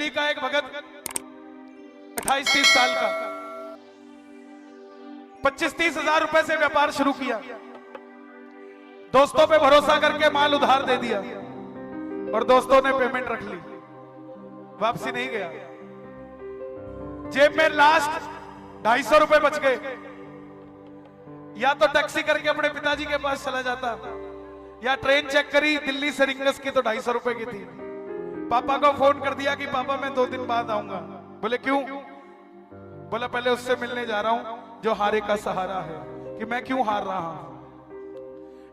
दिल्ली का एक भगत 28-30 साल का 25-30 हजार रुपए से व्यापार शुरू किया, दोस्तों पे भरोसा करके माल उधार दे दिया और दोस्तों ने पेमेंट रख ली, वापसी नहीं गया। जेब में लास्ट 250 रुपए बच गए। या तो टैक्सी करके अपने पिताजी के पास चला जाता, या ट्रेन चेक करी दिल्ली से रिंगस की तो 250 रुपए की थी। पापा को फोन कर दिया कि पापा मैं 2 दिन बाद आऊंगा। बोले क्यों? बोला पहले उससे मिलने जा रहा हूं जो हारे का सहारा है, कि मैं क्यों हार रहा हूं।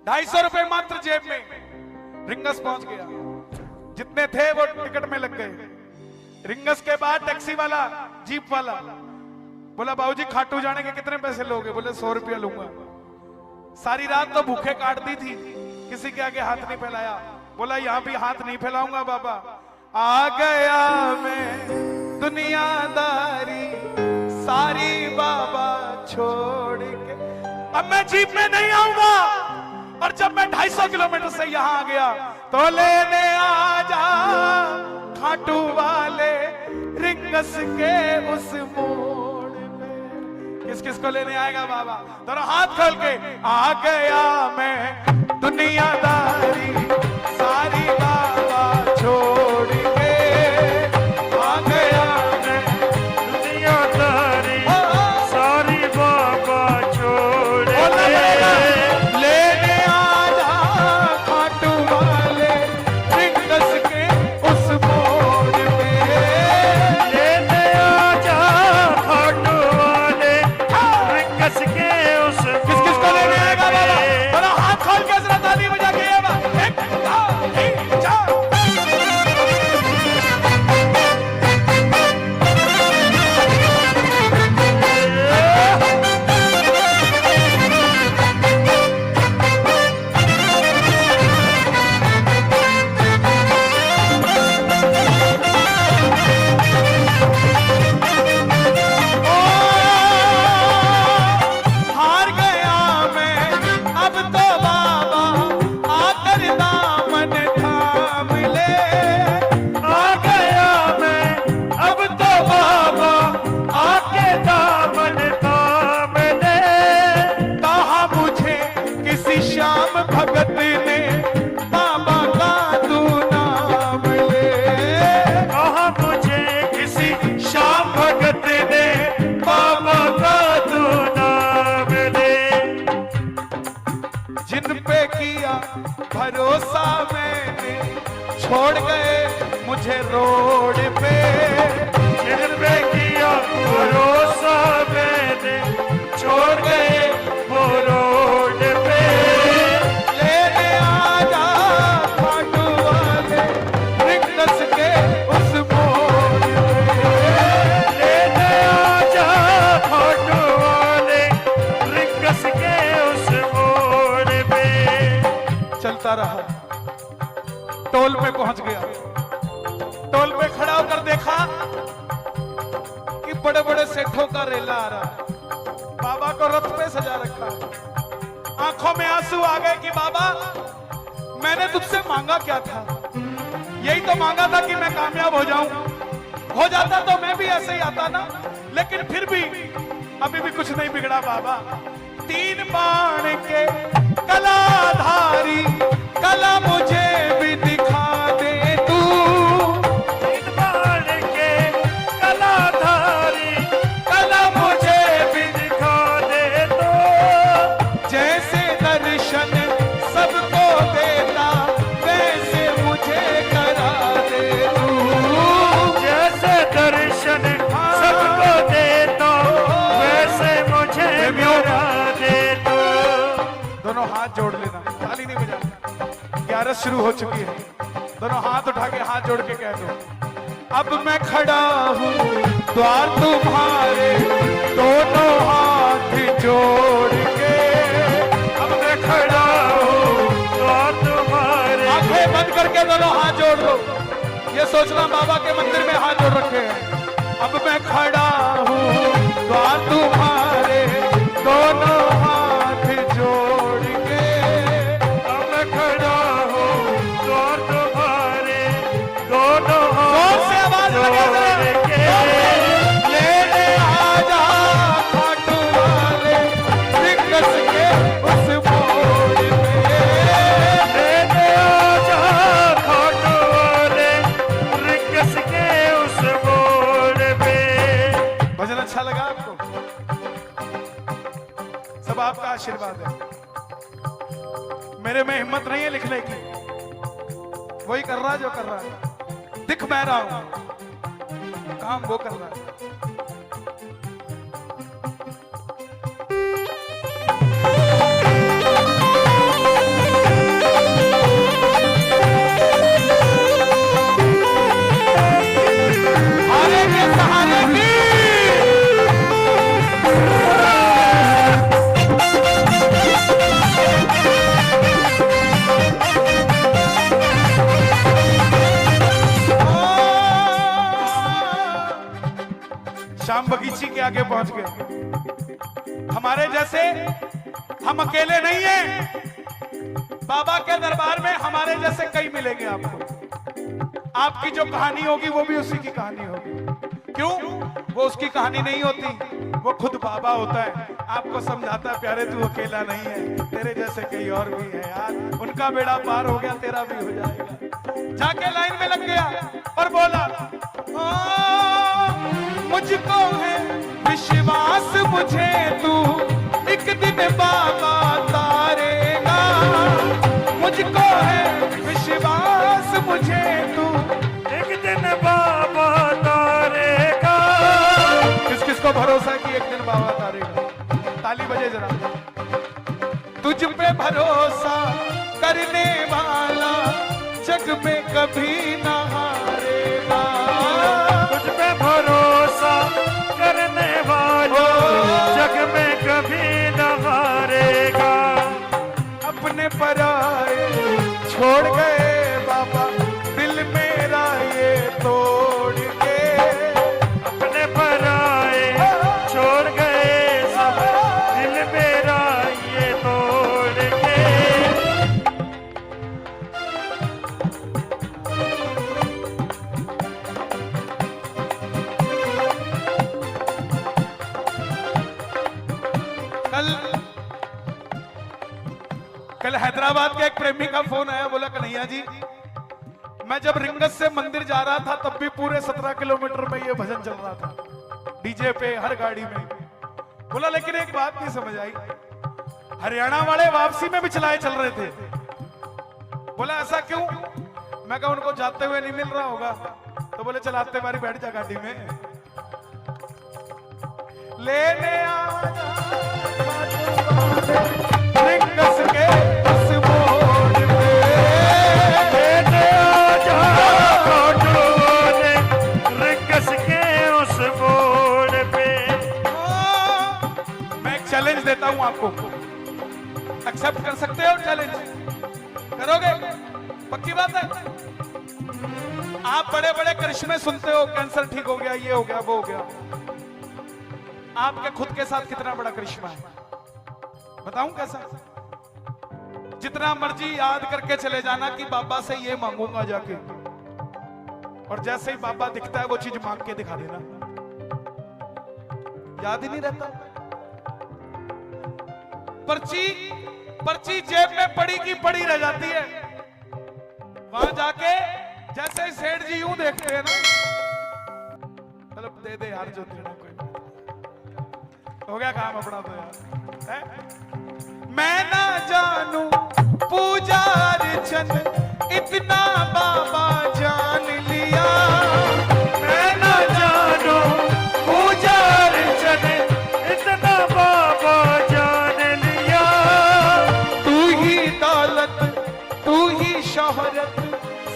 250 रुपए मात्र जेब में। रिंगस पहुंच गया, जितने थे वो टिकट में लग गए। रिंगस के बाद टैक्सी वाला, जीप वाला बोला बाबूजी खाटू जाने के कितने पैसे लोगे? बोले 100 रुपया लूंगा। सारी रात तो भूखे काट दी थी, किसी के आगे हाथ नहीं फैलाया। बोला यहां भी हाथ नहीं फैलाऊंगा बाबा। आ गया मैं दुनियादारी सारी बाबा छोड़ के, अब मैं जीप में नहीं आऊंगा। और जब मैं 250 किलोमीटर से यहां आ गया तो लेने आ जा खाटू वाले रिंगस के उस मोड़ पे। किस किस को लेने आएगा बाबा? दोनों हाथ खोल के। आ गया मैं दुनियादारी सारी बाबा छोड़ के, आ गया मैं दुनियादारी सारी बाबा छोड़ के, लेने आ जा खाटू वाले रिंगस के उस मोड़ पे, लेने आ जा खाटू वाले रिंगस के उस किस किस को लेने आएगा बाबा? दोनों हाथ खोल के जरा ताली बजा के। 1 2 3 4। हार गया मैं अब तो बाबा आकर दामन थाम ले। आ गया मैं अब तो बाबा आके दामन थाम ले। कहा मुझे किसी श्याम भगत ने बाबा का तू नाम ले। कहा मुझे किसी श्याम भगत ने बाबा का तू नाम ले। जिन पे किया भरोसा मैंने छोड़ गए मुझे रोड पे। जिन पे किया भरोसा मैंने छोड़ गए वो रोड पे। लेने आ जा खाटू वाले रिंगस के उस मोड़ पे। लेने आ जा खाटू वाले रिंगस के उस मोड़ पे। चलता रहा, टोल पे पहुंच गया। टोल पे खड़ा होकर देखा कि बड़े बड़े सेठों का रेला आ रहा है। बाबा को रथ पे सजा रखा है। आंखों में आंसू आ गए कि बाबा मैंने तुझसे मांगा क्या था? यही तो मांगा था कि मैं कामयाब हो जाऊं। हो जाता तो मैं भी ऐसे ही आता ना, लेकिन फिर भी अभी भी कुछ नहीं बिगड़ा बाबा। 3 बाण के कलाधारी कला मुझे भी दिखा दे तू। 3 बाण के कलाधारी कला मुझे भी दिखा दे तो। जैसे दर्शन सबको देता वैसे मुझे करा दे तू। जैसे दर्शन सबको देता वैसे मुझे करा दे तो। दोनों हाथ जोड़ लेना, ताली नहीं बजाना। 11 शुरू हो चुकी है। दोनों हाथ उठा के हाथ जोड़ के कह दो, अब मैं खड़ा हूँ द्वार तुम्हारे दोनों हाथ जोड़ के। अब मैं खड़ा हूँ द्वार तुम्हारे। आंखें बंद करके दोनों हाथ जोड़ दो। ये सोचना बाबा के मंदिर में हाथ जोड़ रखे हैं। अब मैं खड़ा हूँ द्वार तुम्हारे दोनों हाथ जोड़ के। अब मैं खड़ा हूँ द्वार तुम्हारे दोनों जोर से आवाज लगा आशीर्वाद है। मेरे में हिम्मत नहीं है लिखने की, वही कर रहा है जो कर रहा है। दिख मैं रहा हूं, काम वो कर रहा है। हारे के सहारे की शाम बगीची के आगे पहुंच गए। हमारे जैसे हम अकेले नहीं हैं, बाबा के दरबार में हमारे जैसे कई मिलेंगे आपको। आपकी जो कहानी होगी वो भी उसी की कहानी होगी। क्यों? वो उसकी कहानी नहीं होती, वो खुद बाबा होता है। आपको समझाता है, प्यारे तू अकेला नहीं है, तेरे जैसे कई और भी हैं यार। उनका बेड़ा पार हो गया, तेरा भी हो जाएगा। जाके लाइन में लग गया और बोला, मुझको है विश्वास, मुझे तू एक दिन बाबा तारेगा। मुझको है विश्वास, मुझे तू एक दिन बाबा तारेगा। किस किस को भरोसा है कि एक दिन बाबा तारेगा? ताली बजे जरा। तुझ पे भरोसा करने वाला जग में कभी ना हारेगा। तुझ पे भरोसा करने वाला जग में कभी न हारेगा। अपने पराए छोड़ गए बाबा, दिल मेरा ये तोड़ के। अपने पराए छोड़ गए सब, दिल मेरा ये तोड़ के। कल हैदराबाद के एक प्रेमी का फोन आया, बोला कन्हैया जी, मैं जब रिंगस से मंदिर जा रहा था तब भी पूरे 17 किलोमीटर में ये भजन चल रहा था, डीजे पे हर गाड़ी में। बोला लेकिन एक बात नहीं समझ आई, हरियाणा वाले वापसी में भी चलाए चल रहे थे। बोला ऐसा क्यों? मैं कहा उनको जाते हुए नहीं मिल रहा होगा। तो बोले चलाते बारी बैठ जा गाड़ी में, लेने रिंगस के उस मोड़ पे, लेने आजा कोटोने रिंगस के उस मोड़ पे। मैं एक चैलेंज देता हूं आपको, एक्सेप्ट कर सकते हो? चैलेंज करोगे? पक्की बात है? आप बड़े बड़े करिश्मे सुनते हो, कैंसर ठीक हो गया, ये हो गया, वो हो गया। आपके खुद के साथ कितना बड़ा करिश्मा है बताऊं कैसा? जितना मर्जी याद करके चले जाना कि बाबा से ये मांगूंगा जाके, और जैसे ही बाबा दिखता है वो चीज मांग के दिखा देना, याद ही नहीं रहता। पर्ची जेब में पड़ी की पड़ी रह जाती है। वहां जाके जैसे ही सेठ जी यूं देखते हैं ना, चलो दे दे यार जो देना, कोई हो गया काम अपना तो यार है? मैं ना जानू पूजा अर्चन इतना बाबा जान लिया। मैं न जानू पूजा अर्चन इतना बाबा जान लिया। तू ही दौलत, तू ही शोहरत,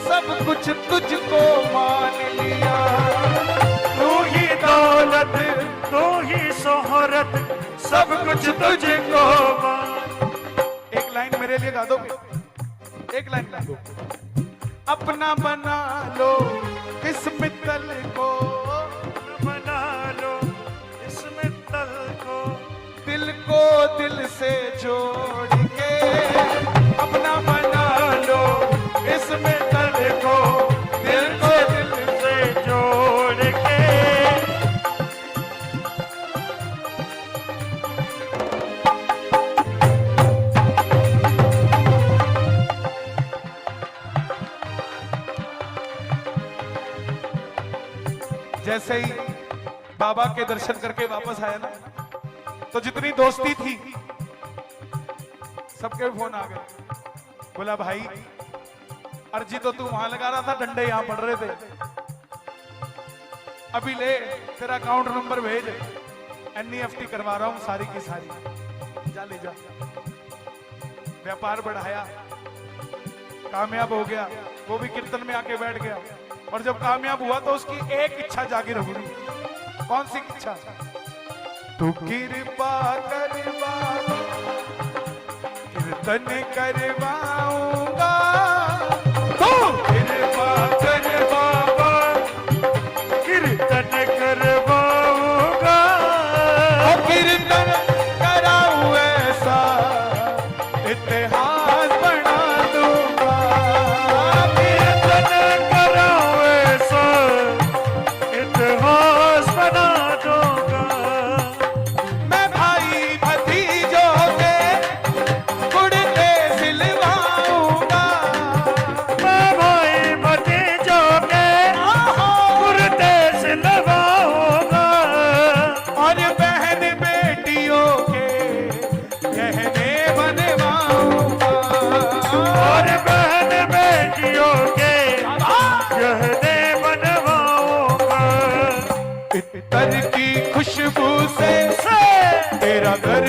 सब कुछ तुझको मान लिया। तू ही दौलत, तू ही शोहरत, सब कुछ तुझको मान। एक लाइन मेरे लिए गा दोगे? एक लाइन गा दो। अपना बना लो इस मित्तल को, बना लो इस मित्तल को, दिल को दिल से जोड़ के। अपना बना लो इस मित्तल को, दिल को दिल से जोड़ के। जैसे ही बाबा के दर्शन करके वापस आया ना, तो जितनी दोस्ती थी सबके फोन आ गए। बोला भाई अर्जी तो तू वहां लगा रहा था, डंडे यहां पड़ रहे थे। अभी ले तेरा अकाउंट नंबर भेज, NEFT करवा रहा हूं सारी की सारी, जा ले जा। व्यापार बढ़ाया, कामयाब हो गया, वो भी कीर्तन में आके बैठ गया। और जब कामयाब हुआ तो उसकी एक इच्छा जागिर हो गई। कौन सी इच्छा? तू कृपा करवा, कीर्तन करवाऊंगा, तू कृपा कर बाबा, कीर्तन करवाऊंगा, कीर्तन कराऊं ऐसा इतिहास बना दूंगा, कीर्तन कराऊं ऐसा इतिहास बना दूंगा। मैं भाई भतीजों के कुर्ते सिलवाऊंगा, मैं भाई भतीजों के कुर्ते सिलवाऊंगा, और बहन बेटियों के गहने बनवाऊंगा, और बहन बेटियों के गहने बनवाऊंगा। इत्तर की खुशबू से तेरा घर